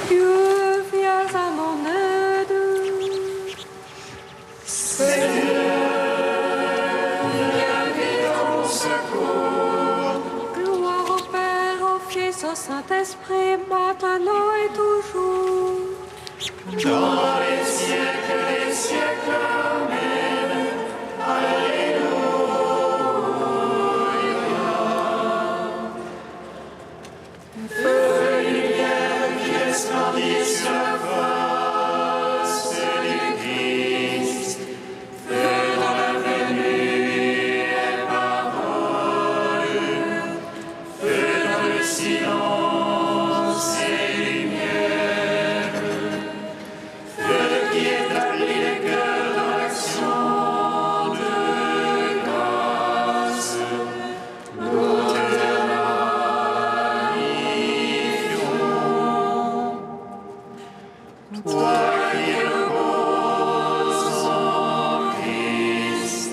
Dieu, viens à mon aide. Seigneur, viens vite à mon secours. Gloire au Père, au Fils, au Saint-Esprit, maintenant et toujours. Dans les siècles des siècles, Amen. Alléluia. Feu de lumière qui resplendit sur la face du Christ. Feu dans la venue et parole. Feu dans le silence et lumière. Feu qui établit les cœurs dans l'action de grâce. Nous te magnifions. Toi qui reposes en Christ,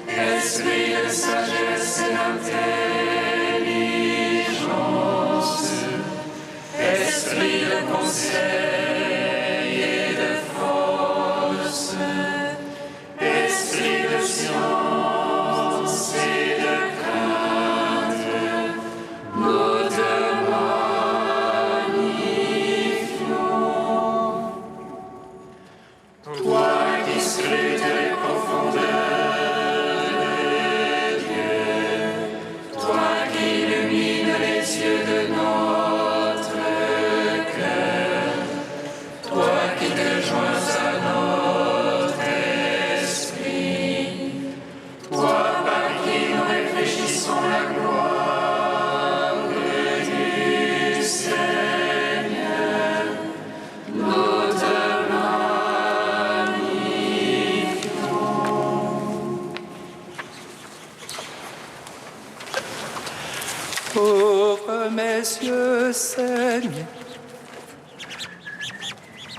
esprit de sagesse et d'intelligence, esprit de conseil et de force, esprit de science et de crainte, nous te magnifions. Toi qui scrutes les profondeurs de Dieu, toi qui illumines les yeux de notre cœur, toi qui te joins à notre esprit, toi par qui nous réfléchissons la gloire du Seigneur, nous te magnifions. Ouvre mes yeux, Seigneur.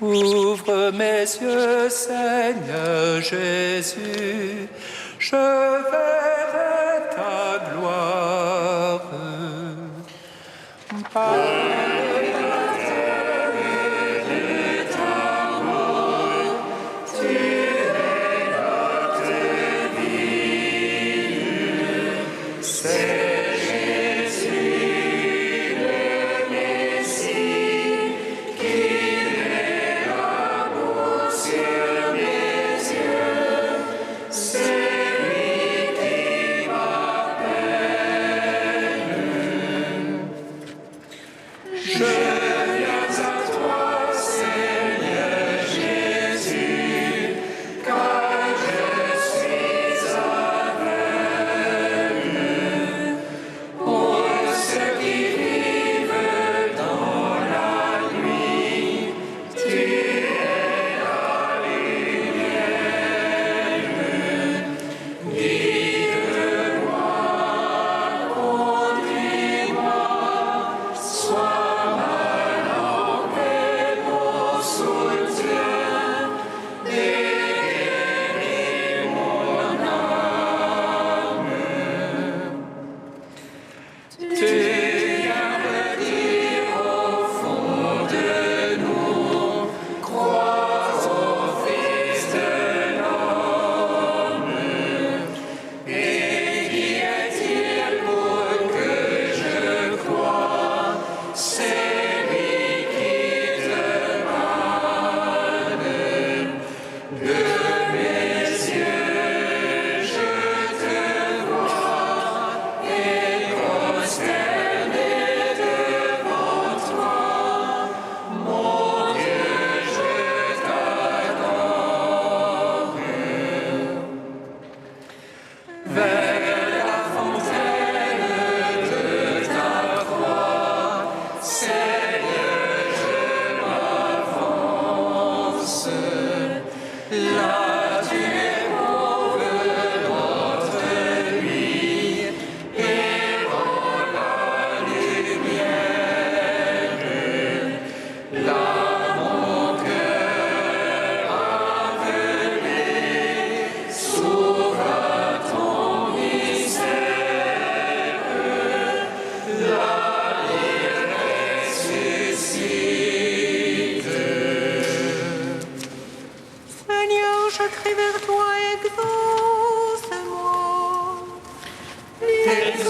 Ouvre mes yeux, Seigneur Jésus. Je verrai ta gloire. Par C'est lui qui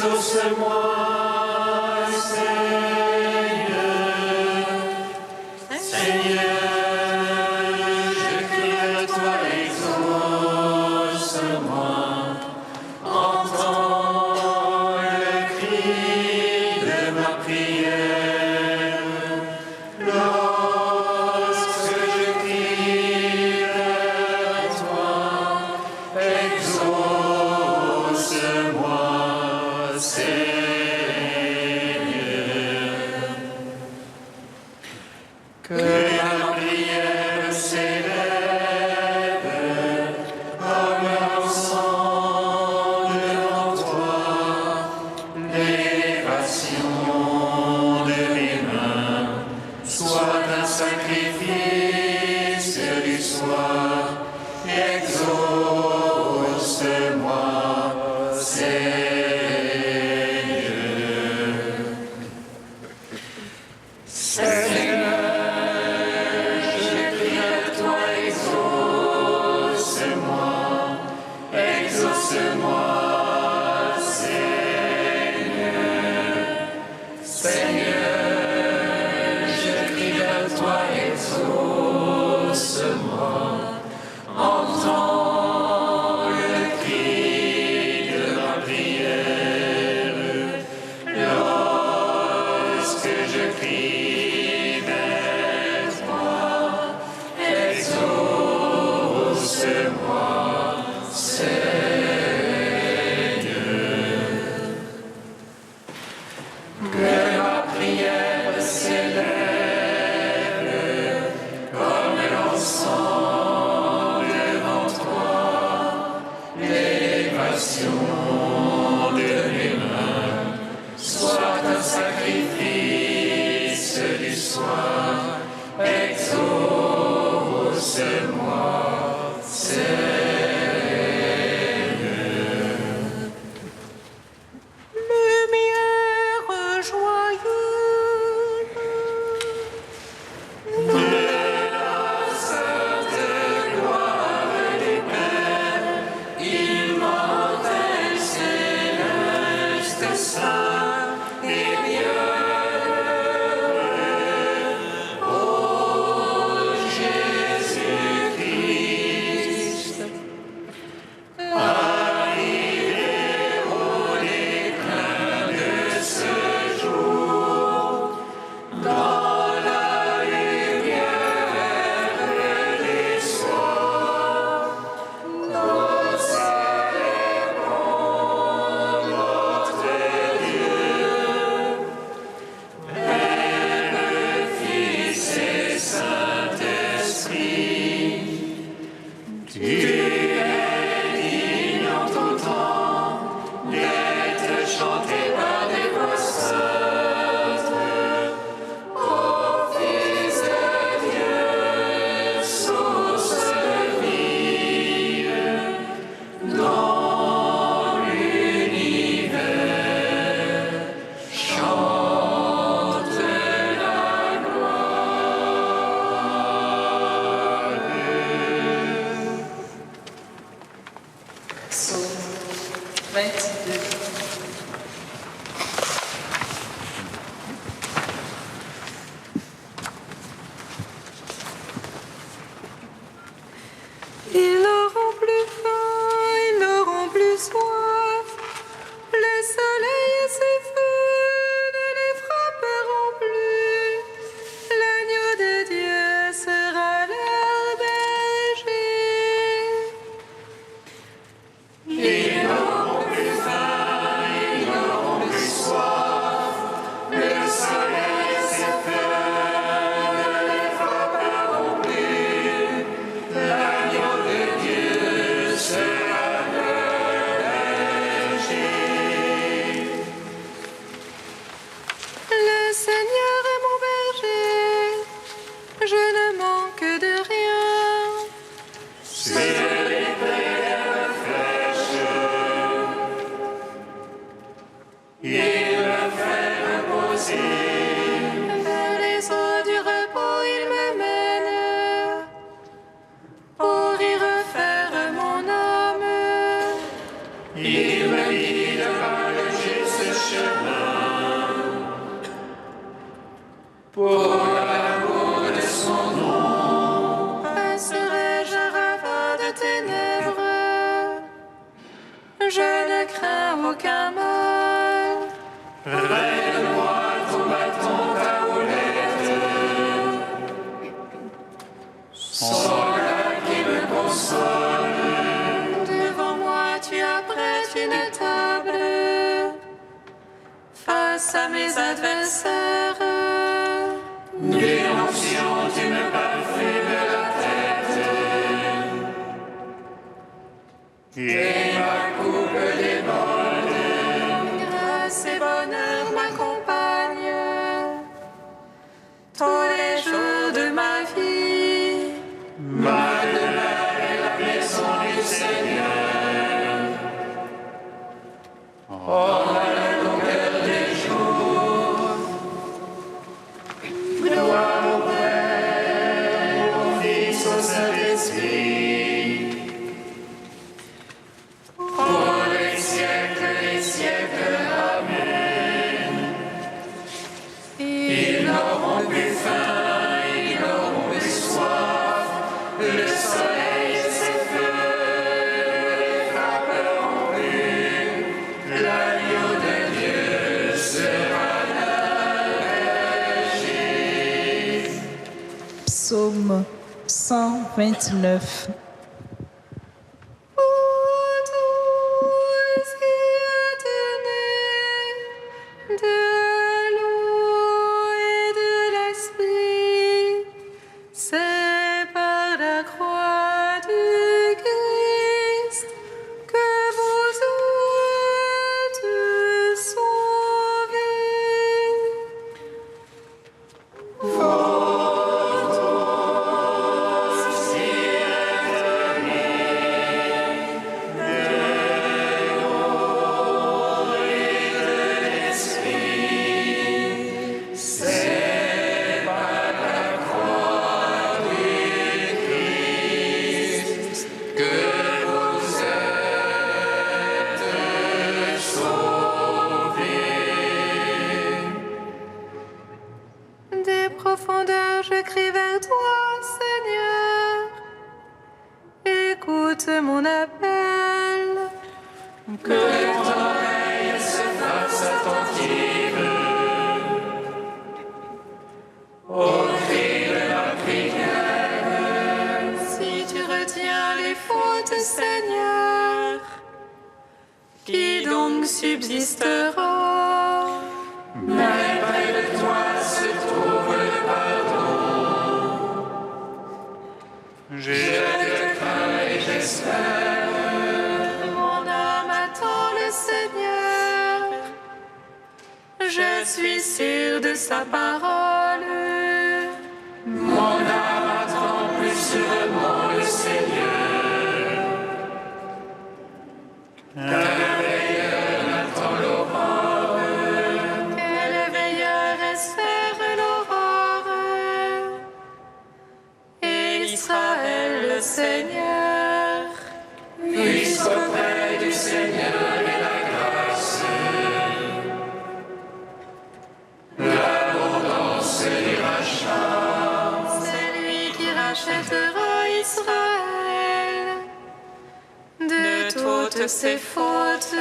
Exauce-moi, Seigneur. Seigneur, je crie à toi, exauce-moi. Entends le cri de ma prière. Lorsque je crie vers toi, exauce-moi, Seigneur. Que la prière s'élève comme l'encens devant toi, l'élévation de mes mains soit un sacrifice du soir. Exauce-moi, Seigneur. Seigneur, je crie à toi, exauce-moi, exauce-moi, Seigneur. Seigneur, je crie à toi, exauce-moi. Entends le cri de ma prière. Lorsque je crie vers toi, exauce-moi, Seigneur. Que ma prière s'élève comme l'encens devant toi, l'élévation de mes mains soit un sacrifice du soir. Exauce-moi, Seigneur. Lumière joyeuse. De la sainte gloire du Père, immortel, céleste, saint et bienheureux, ô Jésus-Christ, arrivé au déclin de ce jour, dans la lumière des soirs, nous célébrons notre Dieu, Père, Fils et Saint-Esprit. Tu es digne en tout temps d'être chanté par des voix saintes. Ô Fils de Dieu, source vive, dans l'univers, chante la gloire. Psaume 22. Ils n'auront plus faim, ils n'auront plus soif. Le soleil et ses feux ne les frapperont plus. L'agneau de Dieu sera leur berger. Ils n'auront plus faim, ils n'auront plus soif. Le soleil et ses feux ne les frapperont plus. L'agneau de Dieu sera leur berger. Le Seigneur est mon berger, je ne manque de rien. Sur les terres fraîches, il me fait reposer. Vers les eaux du repos, il me mène, pour y refaire mon âme. Il me guide par le juste Pour Passerai-je un ravin de ténèbres? Je ne crains aucun mal. Devant moi, tu apprêtes une table face à mes adversaires. Grâce et bonheur m'accompagnent tous les jours de ma vie. Ils n'auront plus faim, ils n'auront plus soif. Le soleil et ses feux les frapperont plus. L'agneau de Dieu sera leur régie. Psaume 129. Tous qui attenaient de l'eau et de l'esprit, c'est par la croix du Christ que vous êtes sauvés. Des profondeurs, je crie vers toi, Seigneur. Écoute mon appel. Que ton oreille se fasse attentive au cri de ma prière. Si tu retiens les fautes, Seigneur, qui donc subsistera? Mais près de toi se trouve le pardon. Je te crains et j'espère. Mon âme attend le Seigneur. Je suis sûre de sa parole. Mon âme attend plus sûrement le Seigneur. Car le veilleur attend l'aurore. Que le veilleur espère l'aurore. Et Israël le Seigneur puisse auprès du Seigneur et la grâce, l'abondance du rachat. C'est lui qui rachètera Israël de toutes ses fautes.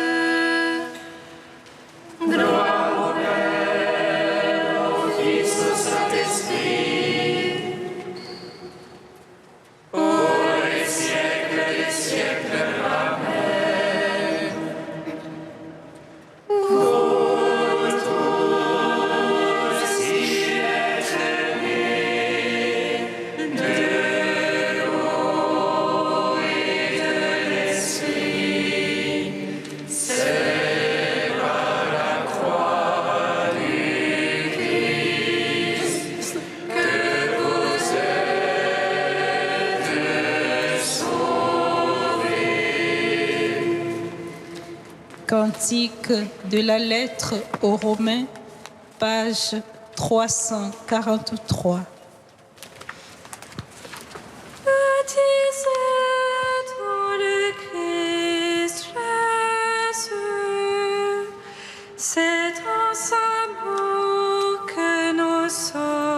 Gloire au Père, au Fils, au Saint-Esprit, pour les siècles des siècles. Amen. Vous tous qui êtes nés de l'eau et de l'esprit, c'est par la croix du Christ que vous êtes sauvés. Cantique de la lettre aux Romains, page 343. Baptisés dans le Christ Jésus, c'est en sa mort que nous sommes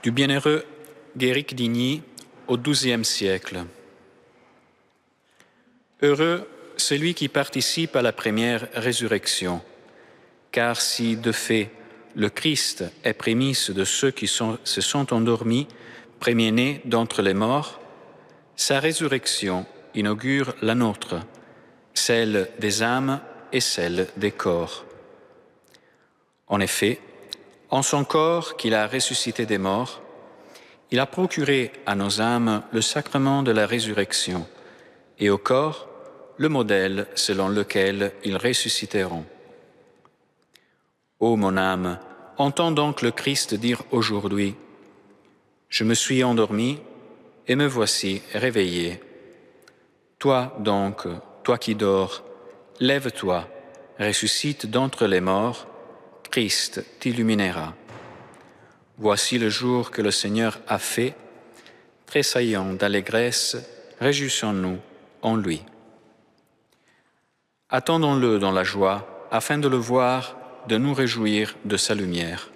Du bienheureux Guéric d'Igny au XIIe siècle. Heureux celui qui participe à la première résurrection, car si de fait le Christ est prémisse de ceux qui se sont endormis, premiers-nés d'entre les morts, sa résurrection inaugure la nôtre, celle des âmes et celle des corps. En effet, en son corps qu'il a ressuscité des morts, il a procuré à nos âmes le sacrement de la résurrection et au corps le modèle selon lequel ils ressusciteront. Ô mon âme, entends donc le Christ dire aujourd'hui : je me suis endormi et me voici réveillé. Toi donc, toi qui dors, lève-toi, ressuscite d'entre les morts, Christ t'illuminera. Voici le jour que le Seigneur a fait, tressaillant d'allégresse, réjouissons-nous en lui. Attendons-le dans la joie, afin de le voir, de nous réjouir de sa lumière.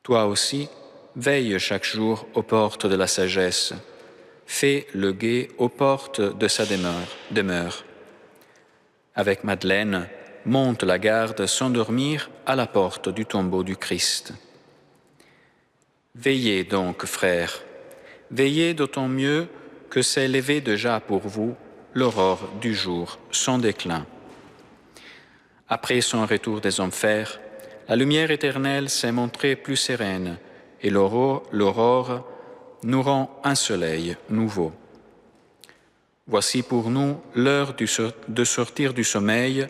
Toi aussi, veille chaque jour aux portes de la sagesse, fais le guet aux portes de sa demeure. Avec Madeleine, monte la garde sans dormir à la porte du tombeau du Christ. Veillez donc, frères, veillez d'autant mieux que s'est levée déjà pour vous l'aurore du jour sans déclin. Après son retour des enfers, la lumière éternelle s'est montrée plus sereine et l'aurore nous rend un soleil nouveau. Voici pour nous l'heure de sortir du sommeil.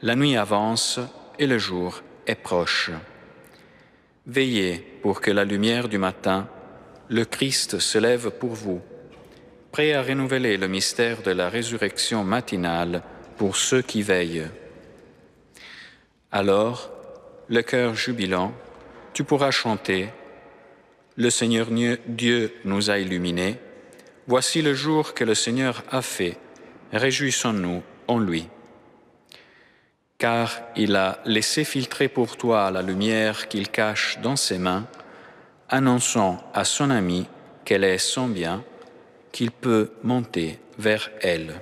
La nuit avance et le jour est proche. Veillez pour que la lumière du matin, le Christ, se lève pour vous, prêt à renouveler le mystère de la résurrection matinale pour ceux qui veillent. Alors, le cœur jubilant, tu pourras chanter « Le Seigneur Dieu nous a illuminés. Voici le jour que le Seigneur a fait. Réjouissons-nous en lui. » Car il a laissé filtrer pour toi la lumière qu'il cache dans ses mains, annonçant à son ami qu'elle est son bien, qu'il peut monter vers elle.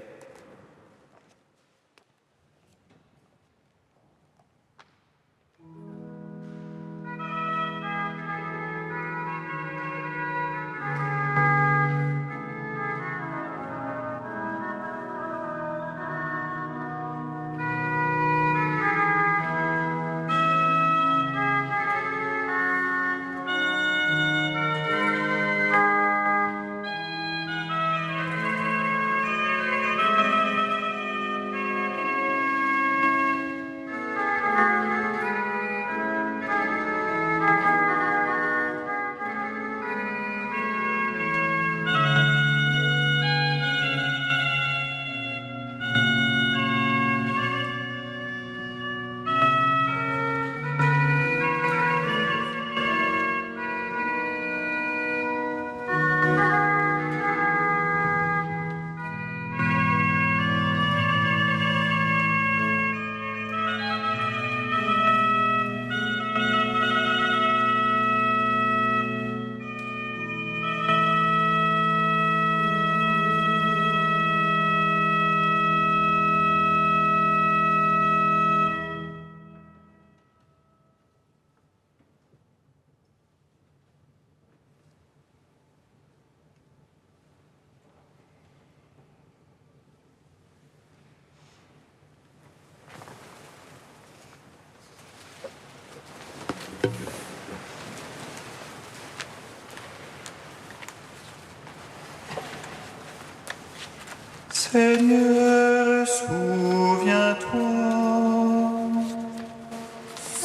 Seigneur, souviens-toi.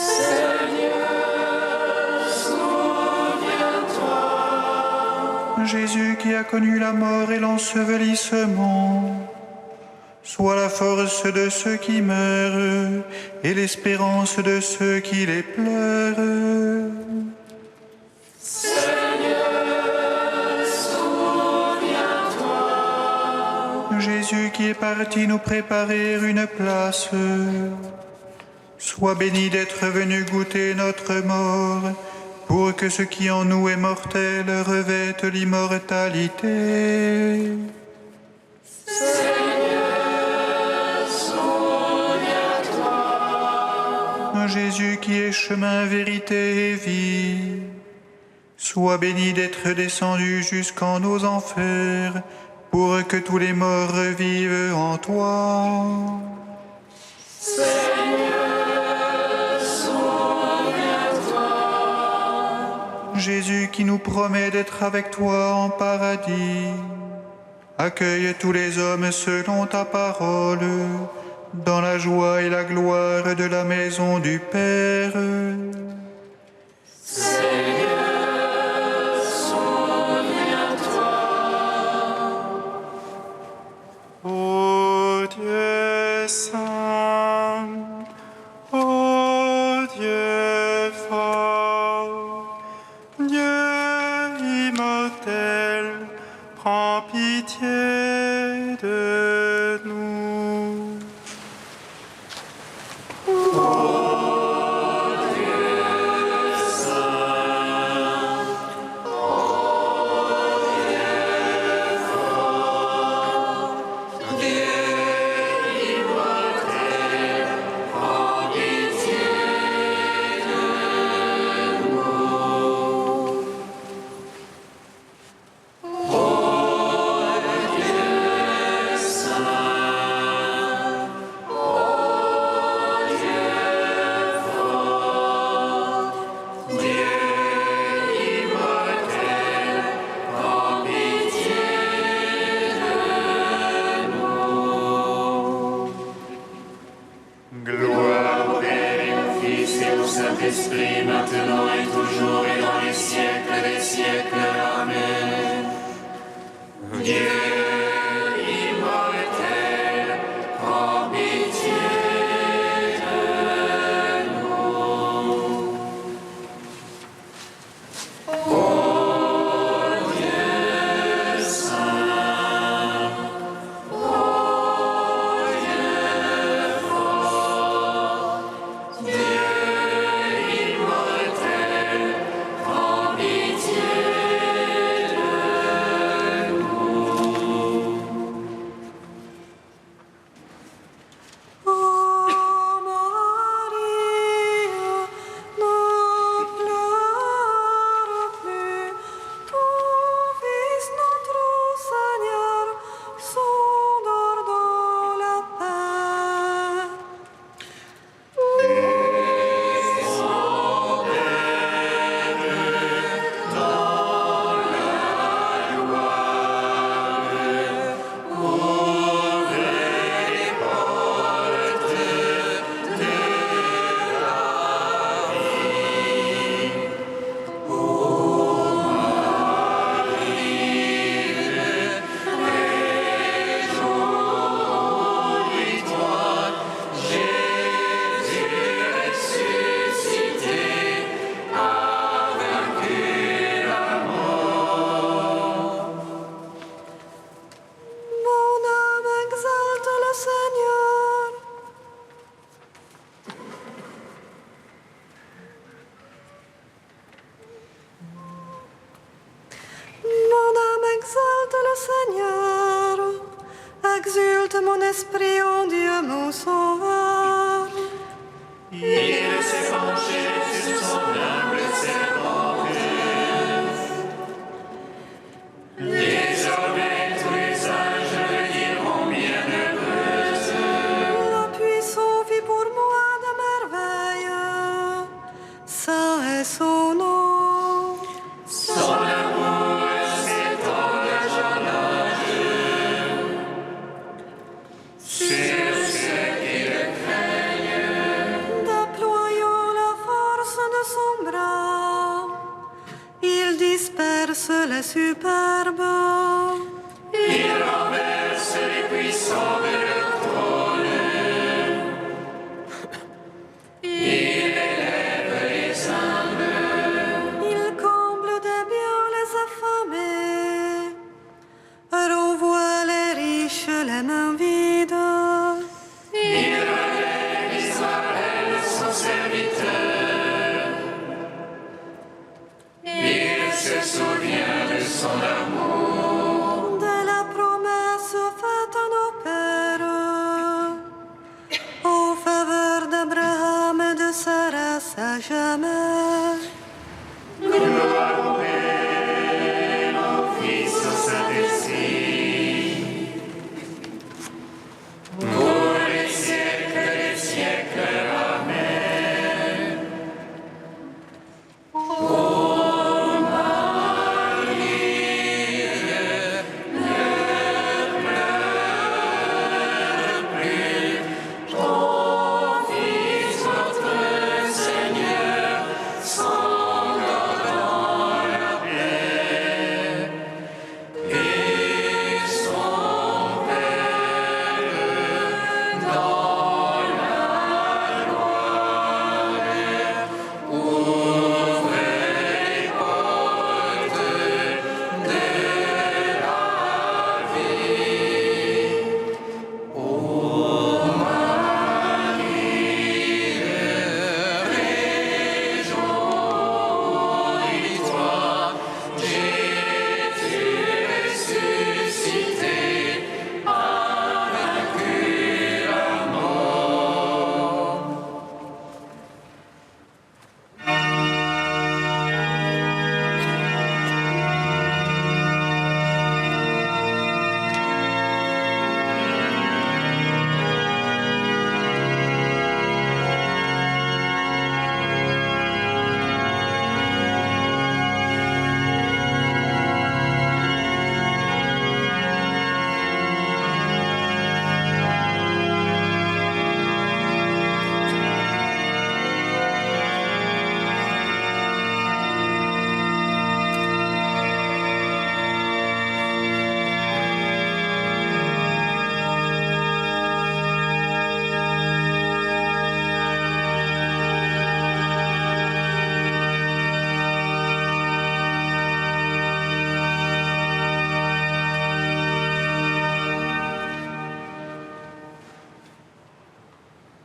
Seigneur, souviens-toi. Jésus qui a connu la mort et l'ensevelissement, sois la force de ceux qui meurent et l'espérance de ceux qui les pleurent. Jésus qui est parti nous préparer une place, sois béni d'être venu goûter notre mort, pour que ce qui en nous est mortel revête l'immortalité. Seigneur, souviens-toi. Jésus qui est chemin, vérité et vie, sois béni d'être descendu jusqu'en nos enfers, pour que tous les morts revivent en toi. Seigneur, souviens-toi. Jésus qui nous promet d'être avec toi en paradis, accueille tous les hommes selon ta parole, dans la joie et la gloire de la maison du Père. Saint, ô Dieu fort, Dieu immortel, prends pitié de nous. Ô Dieu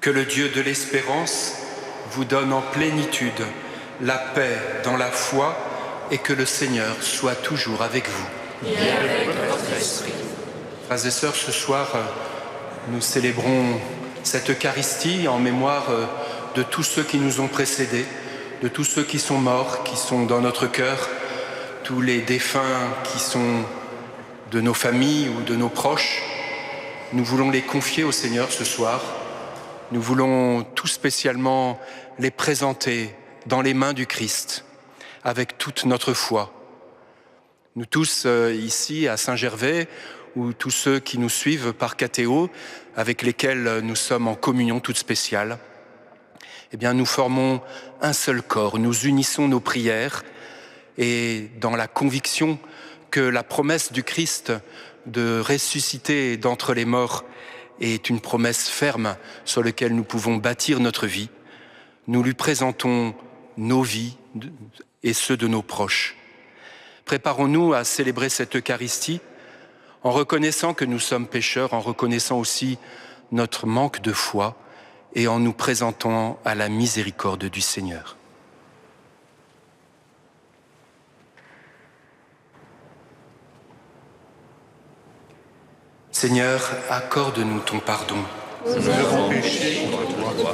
Que le Dieu de l'espérance vous donne en plénitude la paix dans la foi et que le Seigneur soit toujours avec vous. Et avec votre esprit. Frères et sœurs, ce soir, nous célébrons cette Eucharistie en mémoire de tous ceux qui nous ont précédés, de tous ceux qui sont morts, qui sont dans notre cœur, tous les défunts qui sont de nos familles ou de nos proches. Nous voulons les confier au Seigneur ce soir. Nous voulons tout spécialement les présenter dans les mains du Christ, avec toute notre foi. Nous tous ici à Saint-Gervais, ou tous ceux qui nous suivent par Catéo, avec lesquels nous sommes en communion toute spéciale, eh bien nous formons un seul corps, nous unissons nos prières et dans la conviction que la promesse du Christ de ressusciter d'entre les morts est une promesse ferme sur laquelle nous pouvons bâtir notre vie, nous lui présentons nos vies et ceux de nos proches. Préparons-nous à célébrer cette Eucharistie en reconnaissant que nous sommes pécheurs, en reconnaissant aussi notre manque de foi et en nous présentant à la miséricorde du Seigneur. Seigneur, accorde-nous ton pardon. Nous avons péché contre toi.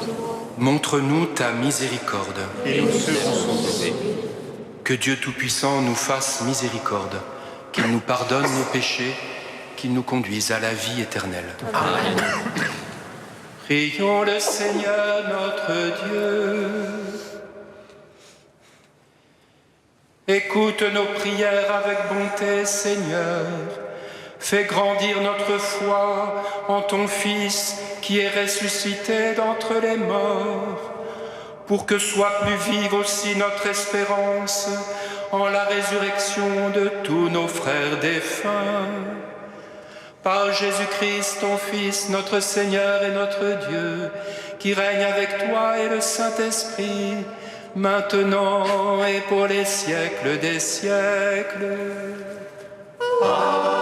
Montre-nous ta miséricorde. Et nous serons sauvés. Que Dieu Tout-Puissant nous fasse miséricorde, qu'il nous pardonne nos péchés, qu'il nous conduise à la vie éternelle. Amen. Prions le Seigneur notre Dieu. Écoute nos prières avec bonté, Seigneur. Fais grandir notre foi en ton Fils qui est ressuscité d'entre les morts, pour que soit plus vive aussi notre espérance en la résurrection de tous nos frères défunts. Par Jésus-Christ, ton Fils, notre Seigneur et notre Dieu, qui règne avec toi et le Saint-Esprit, maintenant et pour les siècles des siècles. Amen.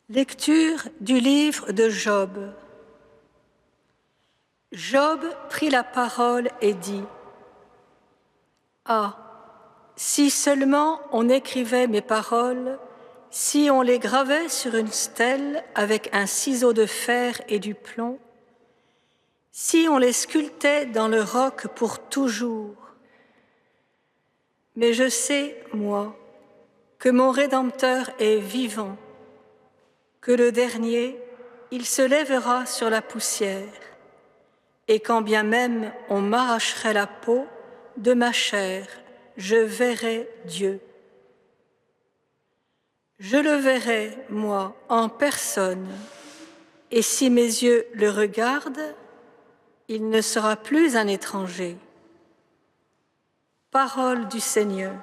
Lecture du livre de Job. Job prit la parole et dit : « Ah, si seulement on écrivait mes paroles, si on les gravait sur une stèle avec un ciseau de fer et du plomb, si on les sculptait dans le roc pour toujours. Mais je sais, moi, que mon Rédempteur est vivant, que le dernier, il se lèvera sur la poussière, et quand bien même on m'arracherait la peau de ma chair, je verrai Dieu. Je le verrai, moi, en personne, et si mes yeux le regardent, il ne sera plus un étranger. » Parole du Seigneur.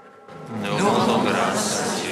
Nous rendons grâce à Dieu.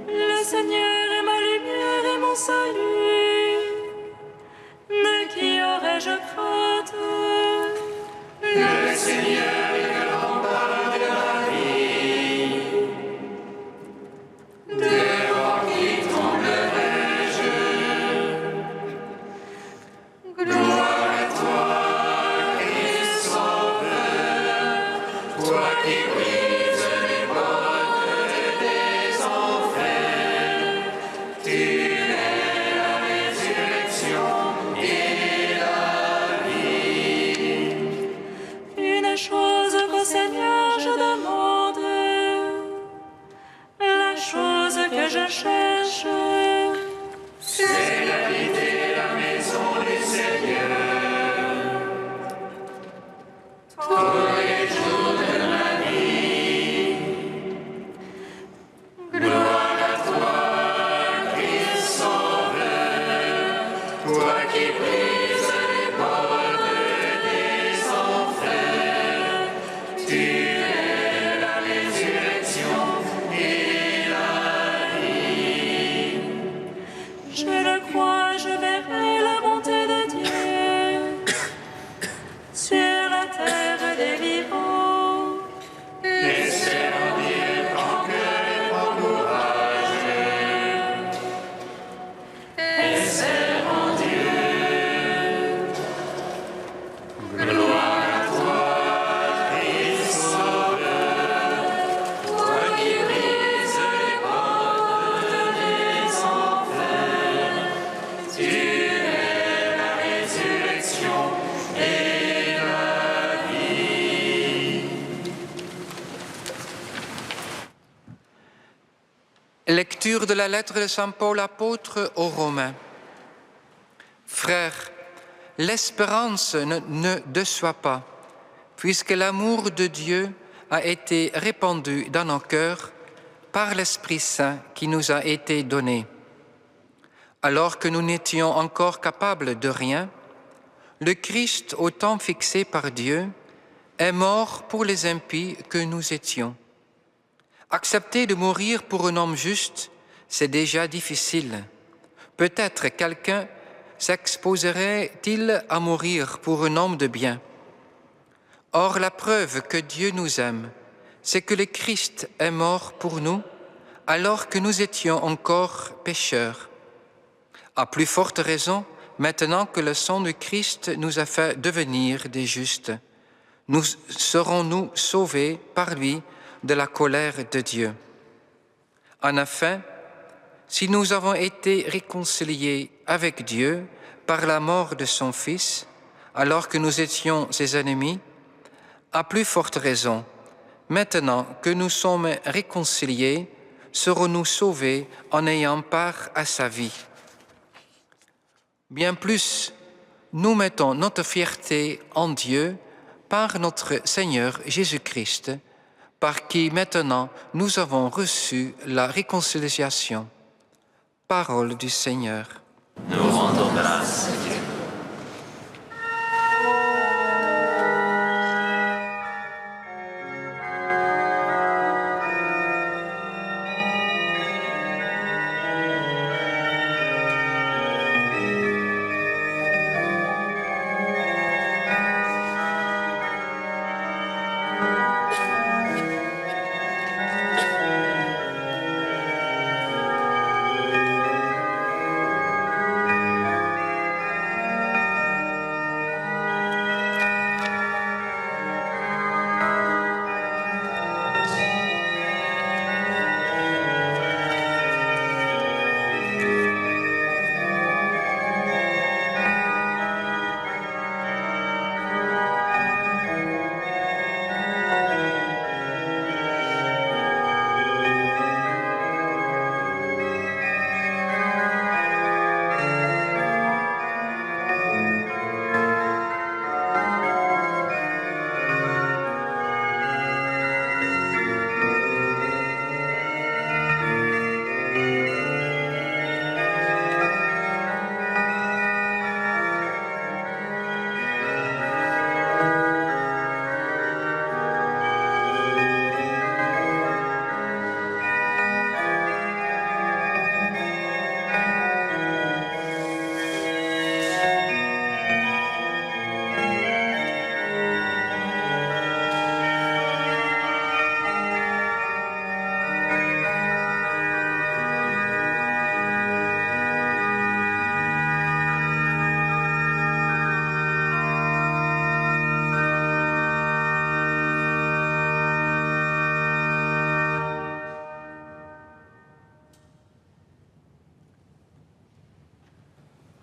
Le Seigneur est ma lumière et mon salut. De qui aurais-je crainte? Le Seigneur est le rempart de ma vie. Devant qui tremblerai-je? Gloire à toi, Christ Sauveur, toi qui brises les portes des enfers. Tu es la résurrection et la vie. Une chose qu'au Seigneur je demande, la chose que je cherche, C'est d'habiter la maison du Seigneur tous les jours de ma vie. Gloire à toi, Christ Sauveur, toi qui brises les portes des enfers. Tu es la résurrection et la vie. je le crois, je verrai la bonté de Dieu sur la terre des vivants. Espère en Dieu, prends cœur et prends courage. Espère en Dieu. Gloire à toi, Christ Sauveur, toi qui brises les portes des enfers. Tu es la résurrection et la vie. Lecture de la lettre de Saint Paul apôtre aux Romains. Frères, l'espérance ne déçoit pas, puisque l'amour de Dieu a été répandu dans nos cœurs par l'Esprit Saint qui nous a été donné. Alors que nous n'étions encore capables de rien, le Christ, au temps fixé par Dieu, est mort pour les impies que nous étions. Accepter de mourir pour un homme juste, c'est déjà difficile. Peut-être quelqu'un s'exposerait-il à mourir pour un homme de bien. Or, la preuve que Dieu nous aime, c'est que le Christ est mort pour nous alors que nous étions encore pécheurs. À plus forte raison, maintenant que le sang du Christ nous a fait devenir des justes, nous serons-nous sauvés par lui de la colère de Dieu. En effet, si nous avons été réconciliés avec Dieu par la mort de son Fils, alors que nous étions ses ennemis, à plus forte raison, maintenant que nous sommes réconciliés, serons-nous sauvés en ayant part à sa vie. Bien plus, nous mettons notre fierté en Dieu par notre Seigneur Jésus-Christ, par qui maintenant nous avons reçu la réconciliation. Parole du Seigneur. Nous rendons grâce.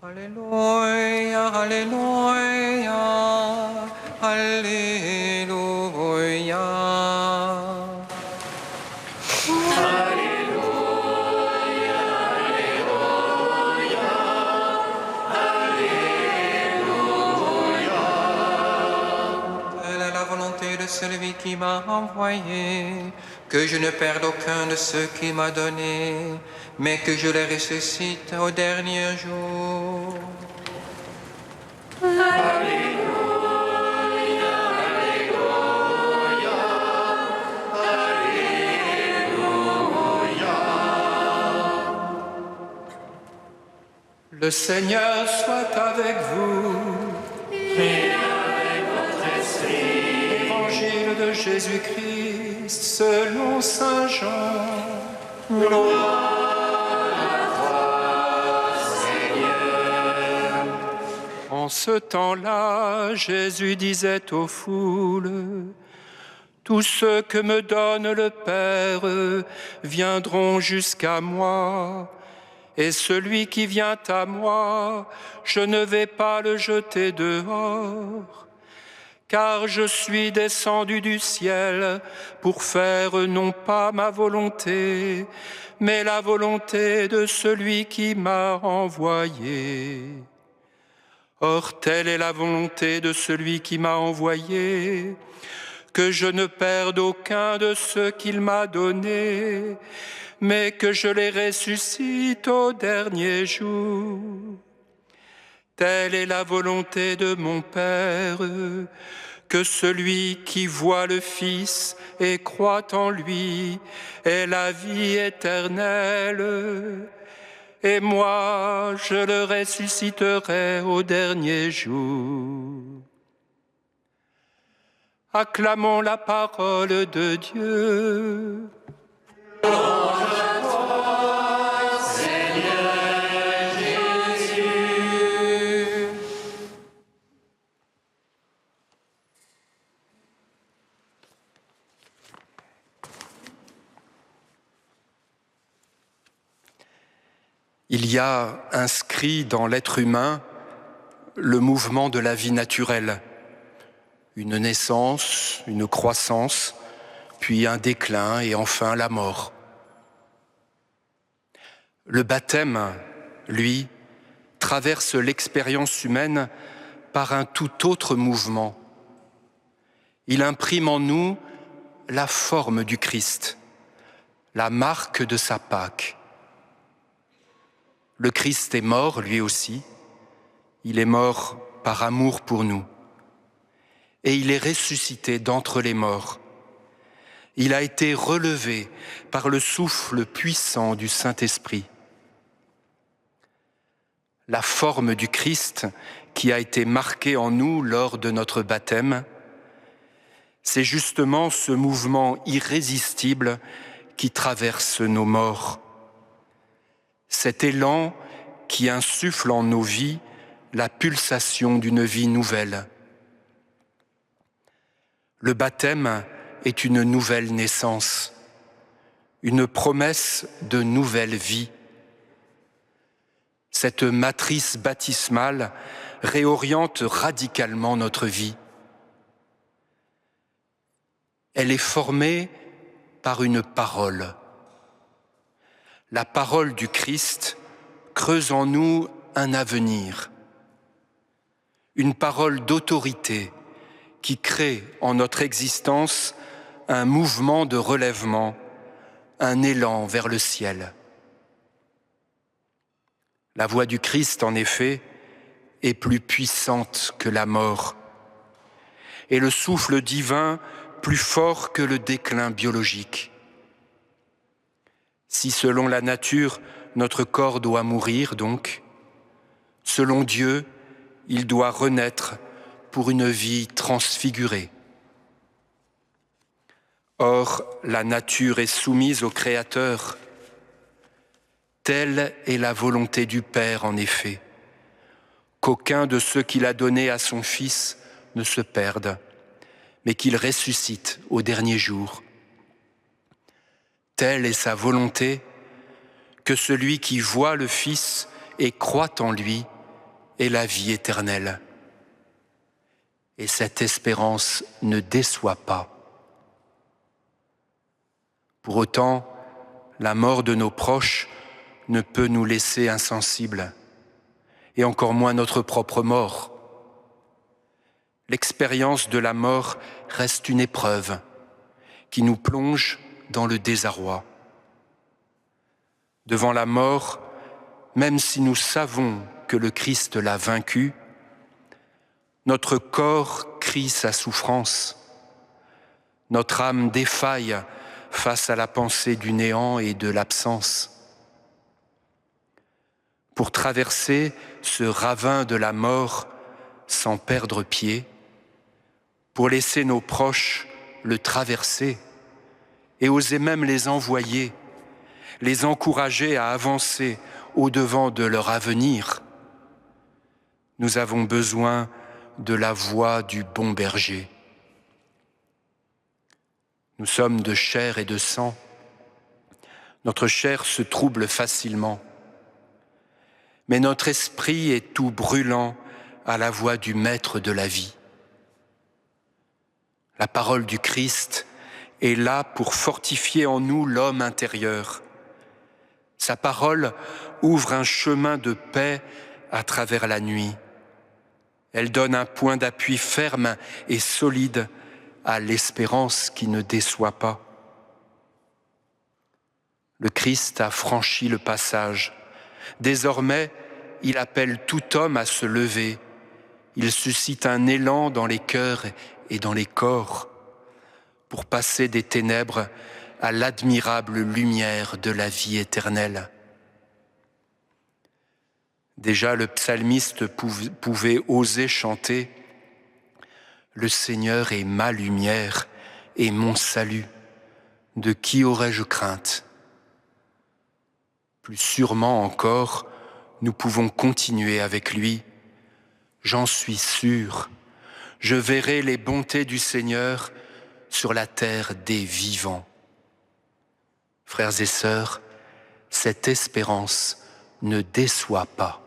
Alléluia, Alléluia, Alléluia. De celui qui m'a envoyé, que je ne perde aucun de ceux qu'il m'a donné, mais que je les ressuscite au dernier jour. Alléluia, Alléluia, Alléluia. Le Seigneur soit avec vous. Et avec votre esprit. Évangile de Jésus-Christ selon Saint Jean. Gloire à toi, Seigneur. En ce temps-là, Jésus disait aux foules, « Tous ceux que me donne le Père viendront jusqu'à moi, et celui qui vient à moi, je ne vais pas le jeter dehors. Car je suis descendu du ciel pour faire non pas ma volonté, mais la volonté de celui qui m'a envoyé. Or, telle est la volonté de celui qui m'a envoyé, que je ne perde aucun de ceux qu'il m'a donnés, mais que je les ressuscite au dernier jour. Telle est la volonté de mon Père, que celui qui voit le Fils et croit en lui ait la vie éternelle. Et moi, je le ressusciterai au dernier jour. » Acclamons la parole de Dieu. Il y a inscrit dans l'être humain le mouvement de la vie naturelle, une naissance, une croissance, puis un déclin et enfin la mort. Le baptême, lui, traverse l'expérience humaine par un tout autre mouvement. Il imprime en nous la forme du Christ, la marque de sa Pâque. Le Christ est mort, lui aussi. Il est mort par amour pour nous. Et il est ressuscité d'entre les morts. Il a été relevé par le souffle puissant du Saint-Esprit. La forme du Christ qui a été marquée en nous lors de notre baptême, c'est justement ce mouvement irrésistible qui traverse nos morts. Cet élan qui insuffle en nos vies la pulsation d'une vie nouvelle. Le baptême est une nouvelle naissance, une promesse de nouvelle vie. Cette matrice baptismale réoriente radicalement notre vie. Elle est formée par une parole. La parole du Christ creuse en nous un avenir, une parole d'autorité qui crée en notre existence un mouvement de relèvement, un élan vers le ciel. La voix du Christ, en effet, est plus puissante que la mort, et le souffle divin plus fort que le déclin biologique. Si selon la nature, notre corps doit mourir donc, selon Dieu, il doit renaître pour une vie transfigurée. Or, la nature est soumise au Créateur. Telle est la volonté du Père, en effet, qu'aucun de ceux qu'il a donnés à son Fils ne se perde, mais qu'il ressuscite au dernier jour. Telle est sa volonté que celui qui voit le Fils et croit en lui et la vie éternelle. Et cette espérance ne déçoit pas. Pour autant, la mort de nos proches ne peut nous laisser insensibles, et encore moins notre propre mort. L'expérience de la mort reste une épreuve qui nous plonge dans le désarroi. Devant la mort, même si nous savons que le Christ l'a vaincu, notre corps crie sa souffrance, notre âme défaille face à la pensée du néant et de l'absence. Pour traverser ce ravin de la mort sans perdre pied, pour laisser nos proches le traverser et oser même les envoyer, les encourager à avancer au-devant de leur avenir, nous avons besoin de la voix du bon berger. Nous sommes de chair et de sang. Notre chair se trouble facilement, mais notre esprit est tout brûlant à la voix du Maître de la vie. La parole du Christ est là pour fortifier en nous l'homme intérieur. Sa parole ouvre un chemin de paix à travers la nuit. Elle donne un point d'appui ferme et solide à l'espérance qui ne déçoit pas. Le Christ a franchi le passage. Désormais, il appelle tout homme à se lever. Il suscite un élan dans les cœurs et dans les corps pour passer des ténèbres à l'admirable lumière de la vie éternelle. Déjà, le psalmiste pouvait oser chanter « Le Seigneur est ma lumière et mon salut, de qui aurais-je crainte ?» Plus sûrement encore, nous pouvons continuer avec lui. « J'en suis sûr, je verrai les bontés du Seigneur sur la terre des vivants. » Frères et sœurs, cette espérance ne déçoit pas.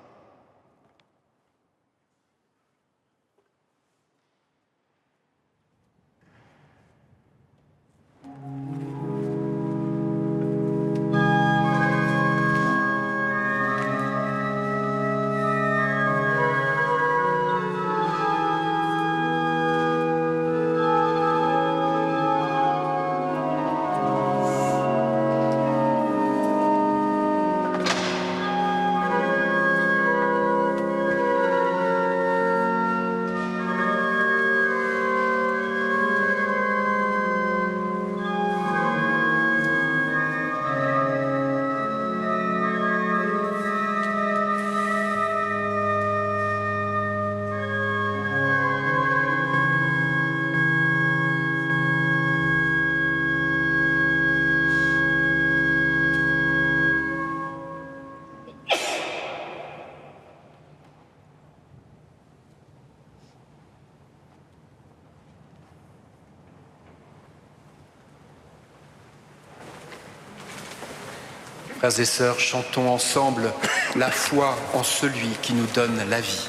Frères et sœurs, chantons ensemble la foi en celui qui nous donne la vie.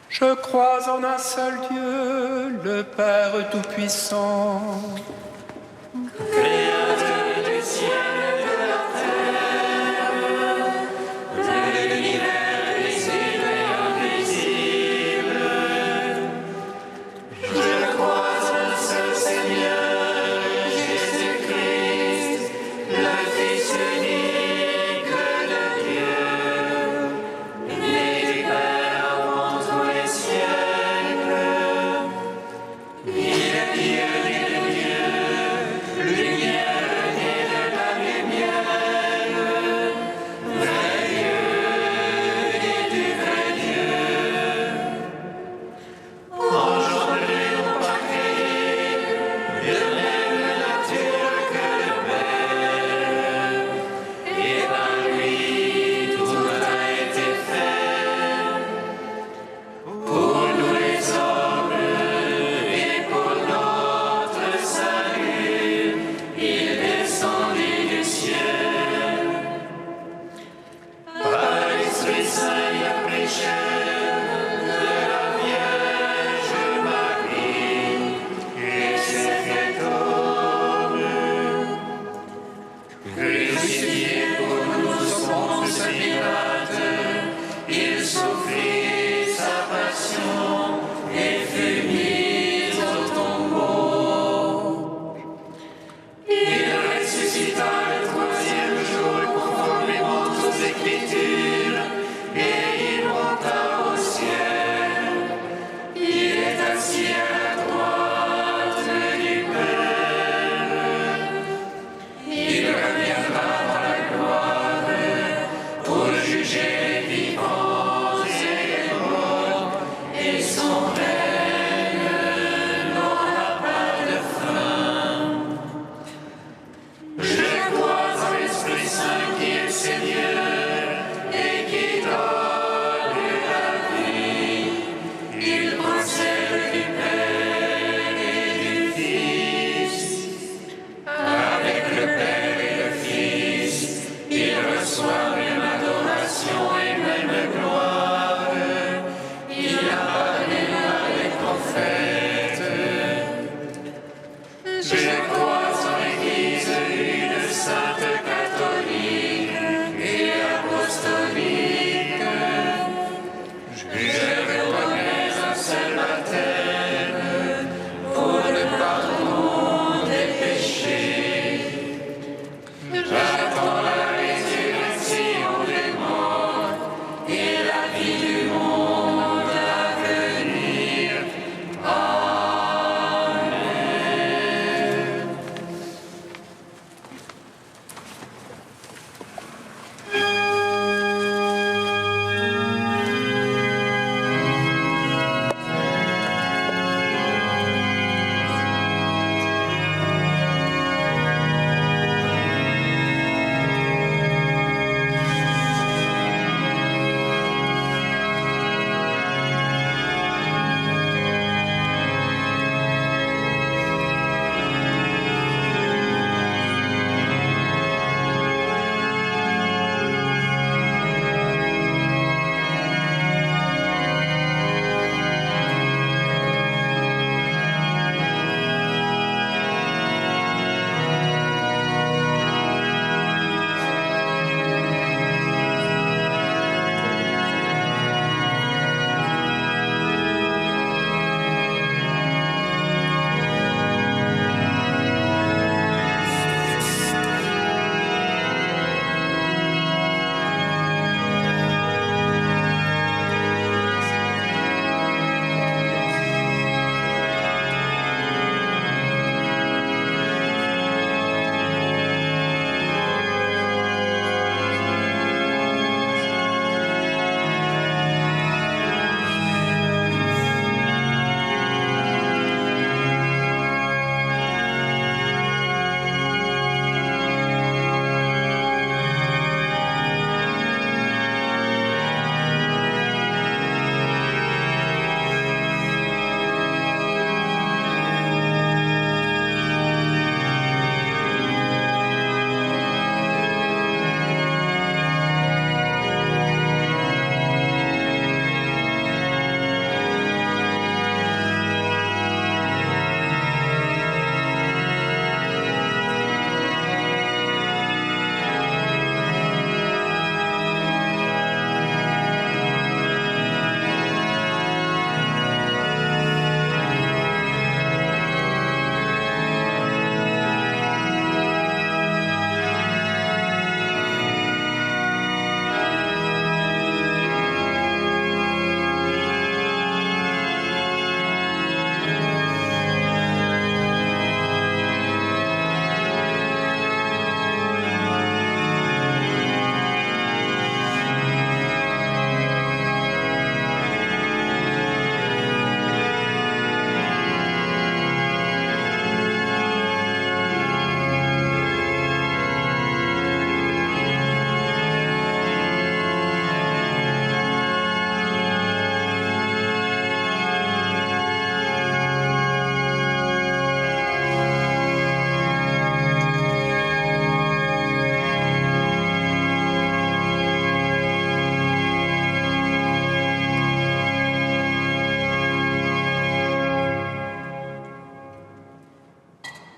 Je crois en un seul Dieu, le Père Tout-Puissant, Créateur du ciel et de la terre, de l'univers visible et invisible. Je crois en un seul Seigneur, Jésus-Christ, le Fils unique de Dieu, né du Père avant tous les siècles. Il est Dieu des dieux, lumière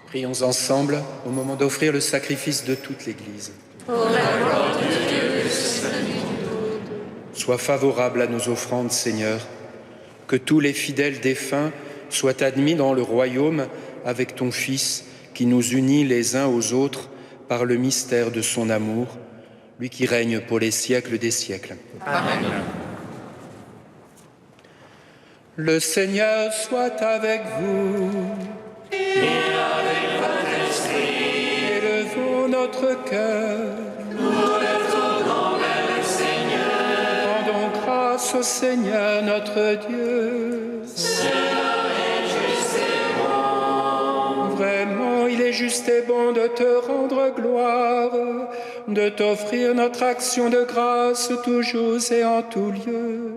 Prions ensemble au moment d'offrir le sacrifice de toute l'Église. Sois favorable à nos offrandes, Seigneur, que tous les fidèles défunts soient admis dans le royaume avec ton Fils, qui nous unit les uns aux autres par le mystère de son amour, lui qui règne pour les siècles des siècles. Amen. Le Seigneur soit avec vous. Et avec votre esprit. Élevons notre cœur. Nous le tournons vers le Seigneur. Rendons grâce au Seigneur notre Dieu. Cela est juste et bon. Vraiment, il est juste et bon de te rendre gloire, de t'offrir notre action de grâce toujours et en tout lieu.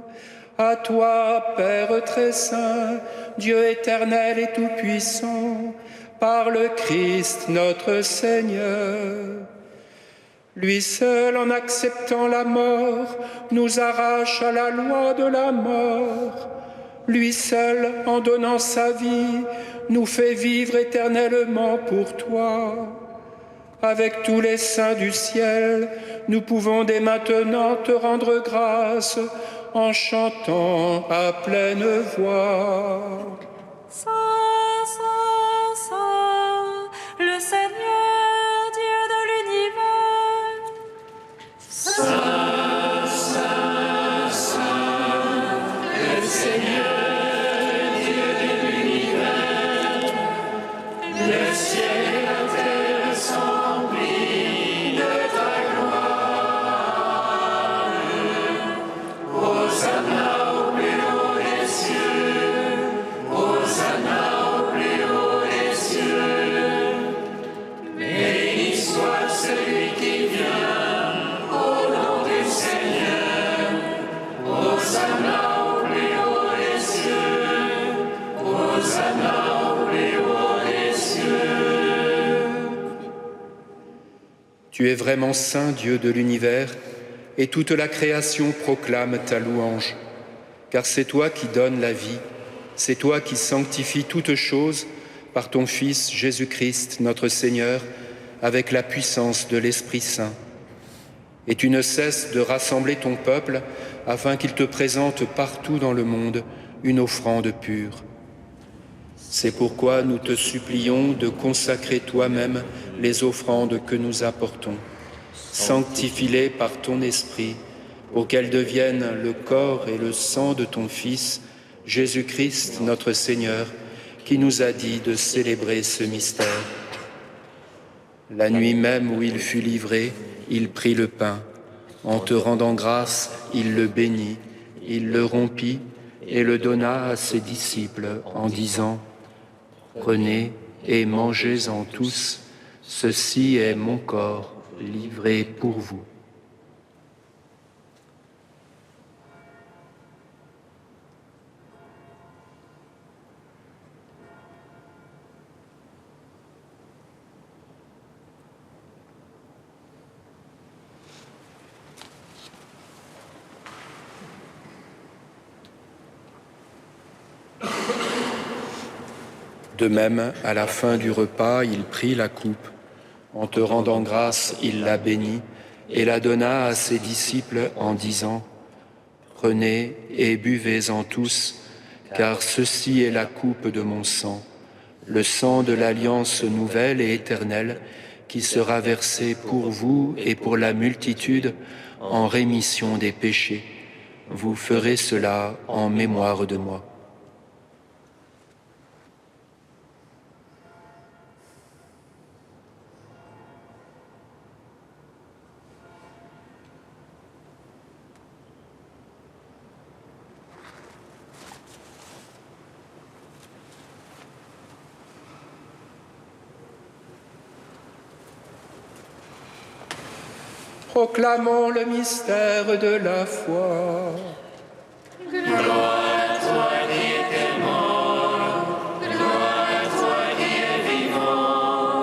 À toi, Père très saint, Dieu éternel et tout-puissant, par le Christ notre Seigneur. Lui seul, en acceptant la mort, nous arrache à la loi de la mort. Lui seul, en donnant sa vie, nous fait vivre éternellement pour toi. Avec tous les saints du ciel, nous pouvons dès maintenant te rendre grâce en chantant à pleine voix. Saint, Saint, Saint, le Seigneur, Dieu de l'univers. Saint, Saint, Saint, le Seigneur, Dieu de l'univers. Le ciel et la terre sont remplis de ta gloire. Hosanna au plus haut des cieux, Hosanna au plus haut des cieux. Béni soit celui qui vient au nom du Seigneur. Hosanna au plus haut des cieux, Hosanna au plus haut des cieux. Tu es vraiment saint, Dieu de l'univers, et toute la création proclame ta louange. Car c'est toi qui donnes la vie, c'est toi qui sanctifies toutes choses par ton Fils Jésus-Christ, notre Seigneur, avec la puissance de l'Esprit Saint. Et tu ne cesses de rassembler ton peuple afin qu'il te présente partout dans le monde une offrande pure. C'est pourquoi nous te supplions de consacrer toi-même les offrandes que nous apportons. Sanctifie-les par ton Esprit, pour qu'elles deviennent le corps et le sang de ton Fils, Jésus-Christ, notre Seigneur, qui nous a dit de célébrer ce mystère. La nuit même où il fut livré, il prit le pain. En te rendant grâce, il le bénit, il le rompit et le donna à ses disciples en disant « Prenez et mangez-en tous, ceci est mon corps livré pour vous. » De même, à la fin du repas, il prit la coupe. En te rendant grâce, il la bénit et la donna à ses disciples en disant « Prenez et buvez-en tous, car ceci est la coupe de mon sang, le sang de l'alliance nouvelle et éternelle qui sera versé pour vous et pour la multitude en rémission des péchés. Vous ferez cela en mémoire de moi. » Proclamons le mystère de la foi. Gloire à toi qui étais mort, gloire à toi qui es vivant,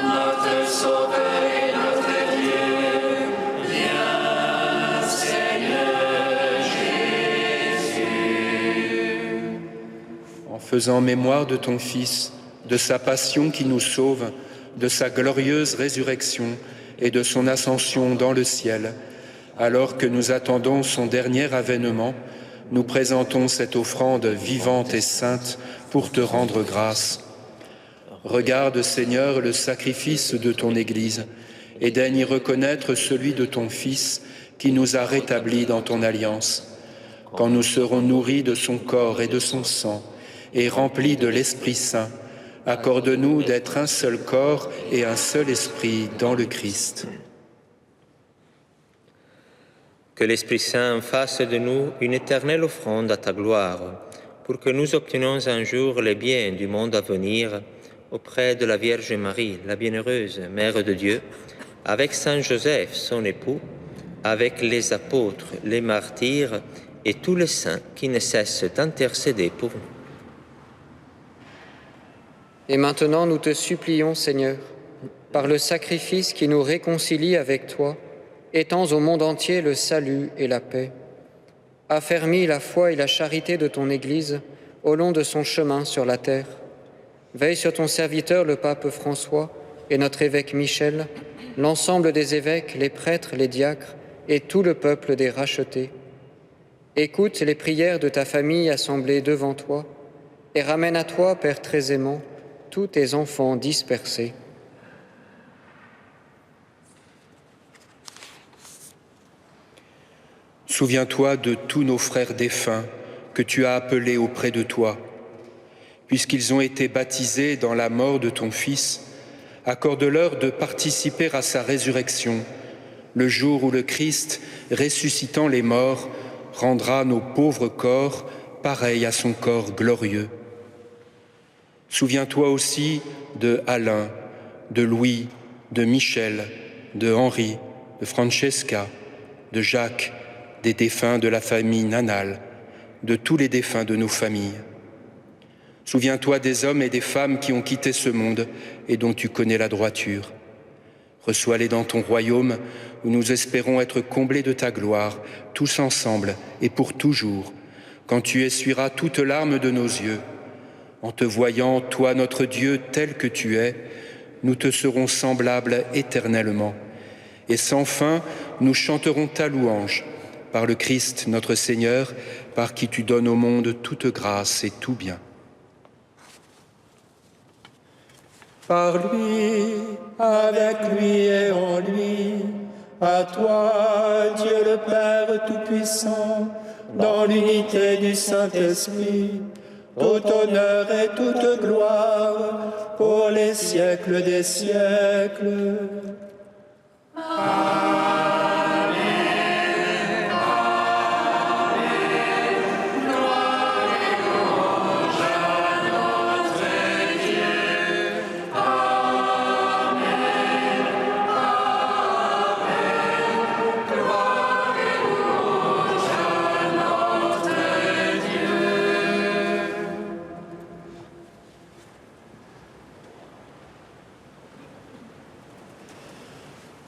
notre Sauveur et notre Dieu. Viens, Seigneur Jésus. En faisant mémoire de ton Fils, de sa passion qui nous sauve, de sa glorieuse résurrection et de son ascension dans le ciel. Alors que nous attendons son dernier avènement, nous présentons cette offrande vivante et sainte pour te rendre grâce. Regarde, Seigneur, le sacrifice de ton Église et daigne y reconnaître celui de ton Fils qui nous a rétablis dans ton alliance. Quand nous serons nourris de son corps et de son sang et remplis de l'Esprit Saint, accorde-nous d'être un seul corps et un seul esprit dans le Christ. Que l'Esprit Saint fasse de nous une éternelle offrande à ta gloire, pour que nous obtenions un jour les biens du monde à venir auprès de la Vierge Marie, la bienheureuse Mère de Dieu, avec Saint Joseph, son époux, avec les apôtres, les martyrs et tous les saints qui ne cessent d'intercéder pour nous. Et maintenant, nous te supplions, Seigneur, par le sacrifice qui nous réconcilie avec toi, étends au monde entier le salut et la paix. Affermis la foi et la charité de ton Église au long de son chemin sur la terre. Veille sur ton serviteur, le pape François, et notre évêque Michel, l'ensemble des évêques, les prêtres, les diacres, et tout le peuple des rachetés. Écoute les prières de ta famille assemblée devant toi, et ramène à toi, Père très aimant, tous tes enfants dispersés. Souviens-toi de tous nos frères défunts que tu as appelés auprès de toi. Puisqu'ils ont été baptisés dans la mort de ton Fils, accorde-leur de participer à sa résurrection, le jour où le Christ, ressuscitant les morts, rendra nos pauvres corps pareils à son corps glorieux. Souviens-toi aussi de Alain, de Louis, de Michel, de Henri, de Francesca, de Jacques, des défunts de la famille Nanal, de tous les défunts de nos familles. Souviens-toi des hommes et des femmes qui ont quitté ce monde et dont tu connais la droiture. Reçois-les dans ton royaume où nous espérons être comblés de ta gloire, tous ensemble et pour toujours, quand tu essuieras toute larme de nos yeux. En te voyant, toi notre Dieu, tel que tu es, nous te serons semblables éternellement. Et sans fin, nous chanterons ta louange, par le Christ notre Seigneur, par qui tu donnes au monde toute grâce et tout bien. Par lui, avec lui et en lui, à toi, Dieu le Père Tout-Puissant, dans l'unité du Saint-Esprit, tout honneur et toute gloire pour les siècles des siècles. Amen.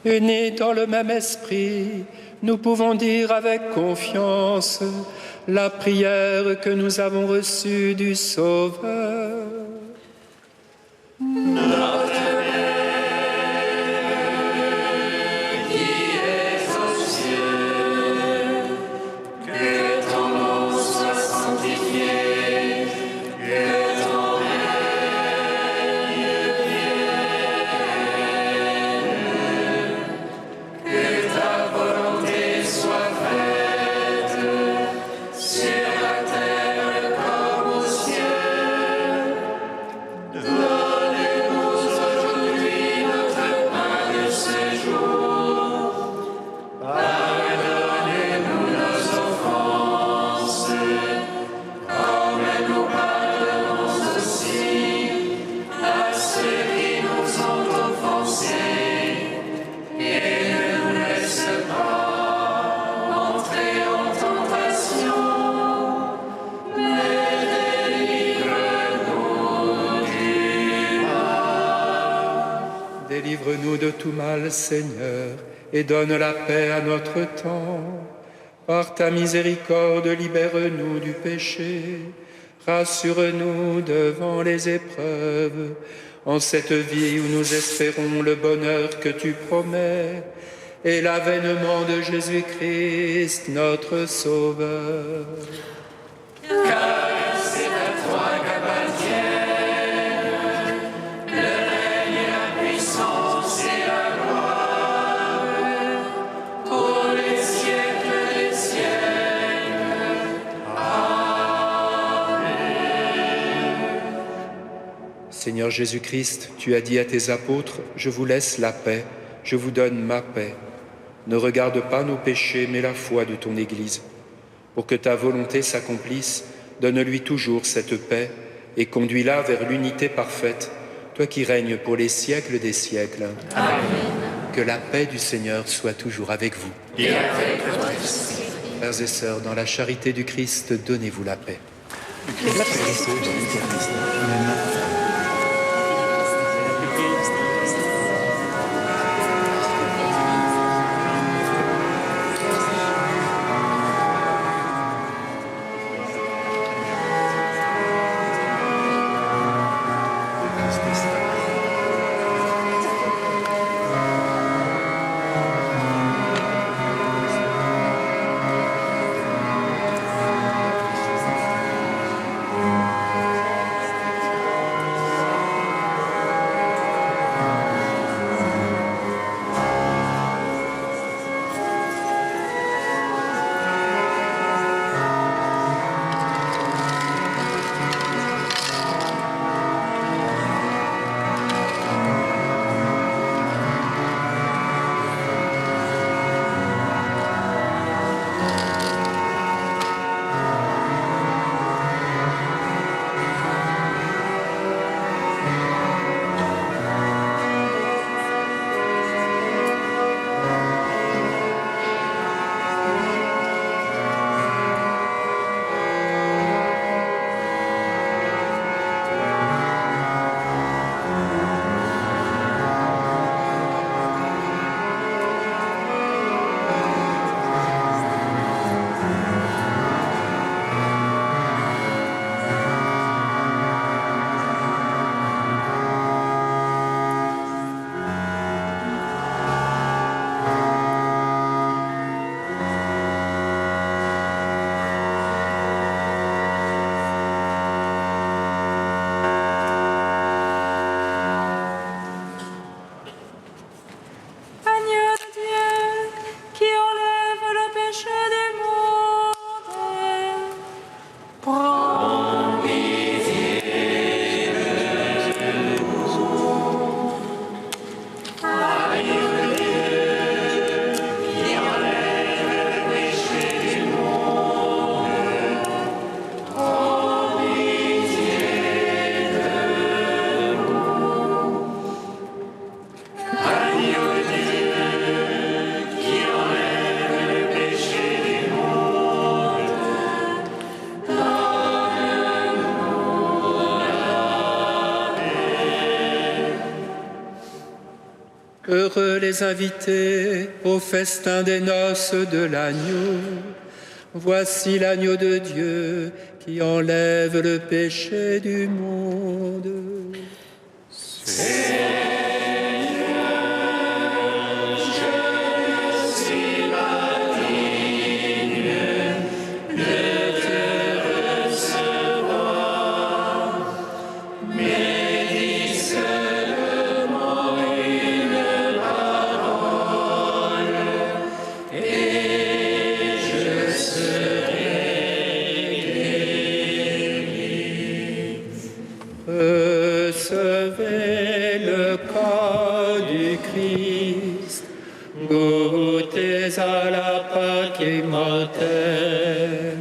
Unis dans le même esprit, nous pouvons dire avec confiance la prière que nous avons reçue du Sauveur. Notre Père qui es aux cieux, que ton nom soit sanctifié, que ton règne vienne, que ta volonté soit faite sur la terre comme au ciel. Donne-nous aujourd'hui notre pain de ce jour. Pardonnez-nous nos offenses, comme nous pardonnons aussi à ceux qui nous ont offensés. Et ne nous laisse pas entrer en tentation, mais délivre-nous du mal. Délivre-nous de tout mal, Seigneur, et donne la paix à notre temps. Par ta miséricorde, libère-nous du péché, Rassure-nous devant les épreuves, en cette vie où nous espérons le bonheur que tu promets et l'avènement de Jésus-Christ, notre Sauveur. Car c'est à toi qu'appartiennent le règne et la puissance et la gloire pour les siècles des siècles. Amen. Seigneur Jésus-Christ, tu as dit à tes apôtres, « Je vous laisse la paix, je vous donne ma paix. Ne regarde pas nos péchés, mais la foi de ton Église. Pour que ta volonté s'accomplisse, donne-lui toujours cette paix et conduis-la vers l'unité parfaite, toi qui règnes pour les siècles des siècles. Amen. Que la paix du Seigneur soit toujours avec vous. Et avec votre esprit. Frères et sœurs, dans la charité du Christ, donnez-vous la paix. Heureux les invités au festin des noces de l'agneau. Voici l'agneau de Dieu qui enlève le péché du monde. Recevez le corps du Christ, goûtez à la Pâque immortelle.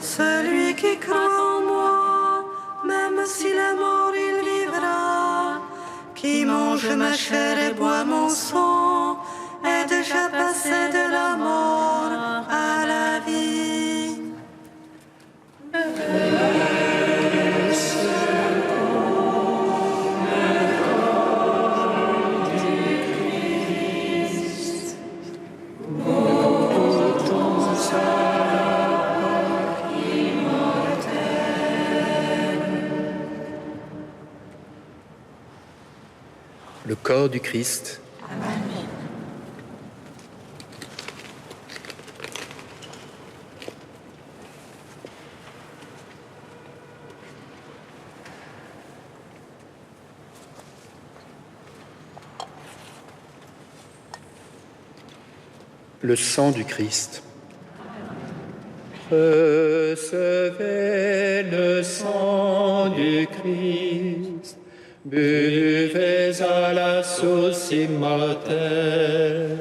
Celui qui croit en moi, même s'il est mort, il vivra. Qui mange ma chair et boit mon sang, est déjà passé de la mort le corps du Christ. Amen. Le sang du Christ. Recevez le sang du Christ, buvez à la source immortelle.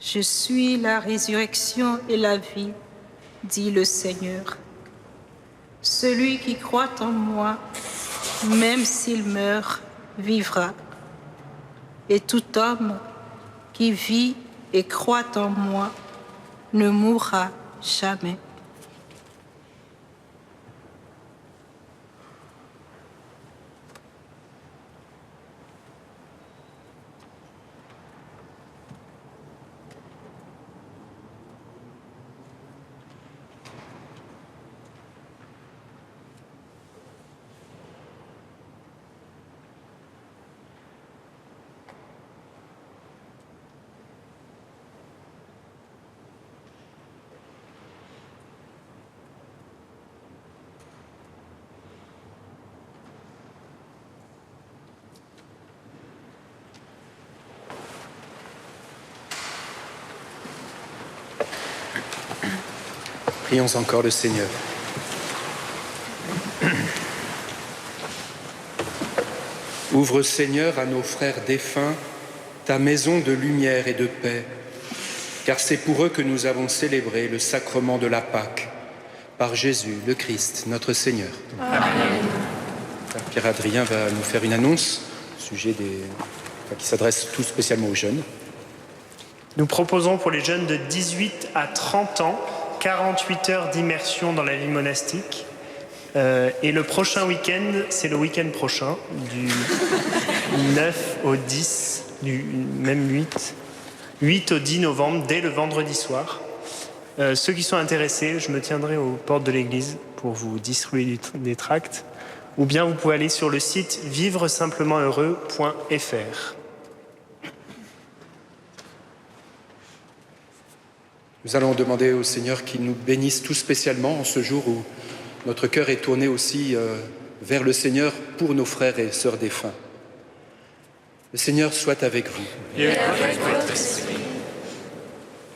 Je suis la résurrection et la vie, dit le Seigneur. Celui qui croit en moi, même s'il meurt, vivra. Et tout homme qui vit et croit en moi ne mourra jamais. Prions encore le Seigneur. Ouvre, Seigneur, à nos frères défunts ta maison de lumière et de paix, car c'est pour eux que nous avons célébré le sacrement de la Pâque, par Jésus, le Christ, notre Seigneur. Amen. Pierre Adrien va nous faire une annonce au sujet qui s'adresse tout spécialement aux jeunes. Nous proposons pour les jeunes de 18 à 30 ans 48 heures d'immersion dans la vie monastique. Et le prochain week-end, c'est le week-end prochain, du 9 au 10, du même 8 au 10 novembre, dès le vendredi soir. Ceux qui sont intéressés, je me tiendrai aux portes de l'église pour vous distribuer des tracts. Ou bien vous pouvez aller sur le site vivresemplementheureux.fr. Nous allons demander au Seigneur qu'il nous bénisse tout spécialement en ce jour où notre cœur est tourné aussi vers le Seigneur pour nos frères et sœurs défunts. Le Seigneur soit avec vous. Et avec votre esprit.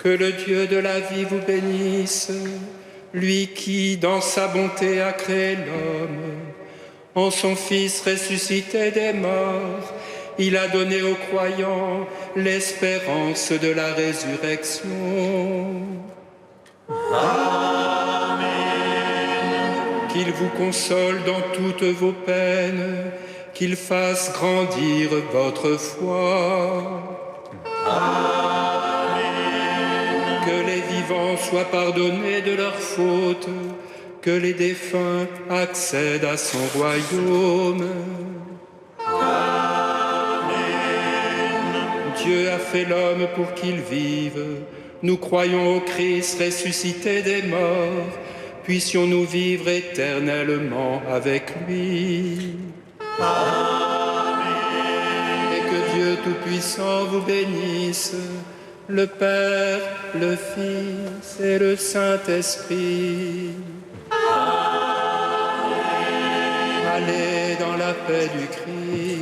Que le Dieu de la vie vous bénisse, lui qui, dans sa bonté, a créé l'homme. En son Fils ressuscité des morts, il a donné aux croyants l'espérance de la résurrection. Amen. Qu'il vous console dans toutes vos peines, qu'il fasse grandir votre foi. Amen. Que les vivants soient pardonnés de leurs fautes, que les défunts accèdent à son royaume. Dieu a fait l'homme pour qu'il vive. Nous croyons au Christ ressuscité des morts. Puissions-nous vivre éternellement avec lui. Amen. Et que Dieu Tout-Puissant vous bénisse, le Père, le Fils et le Saint-Esprit. Amen. Allez dans la paix du Christ.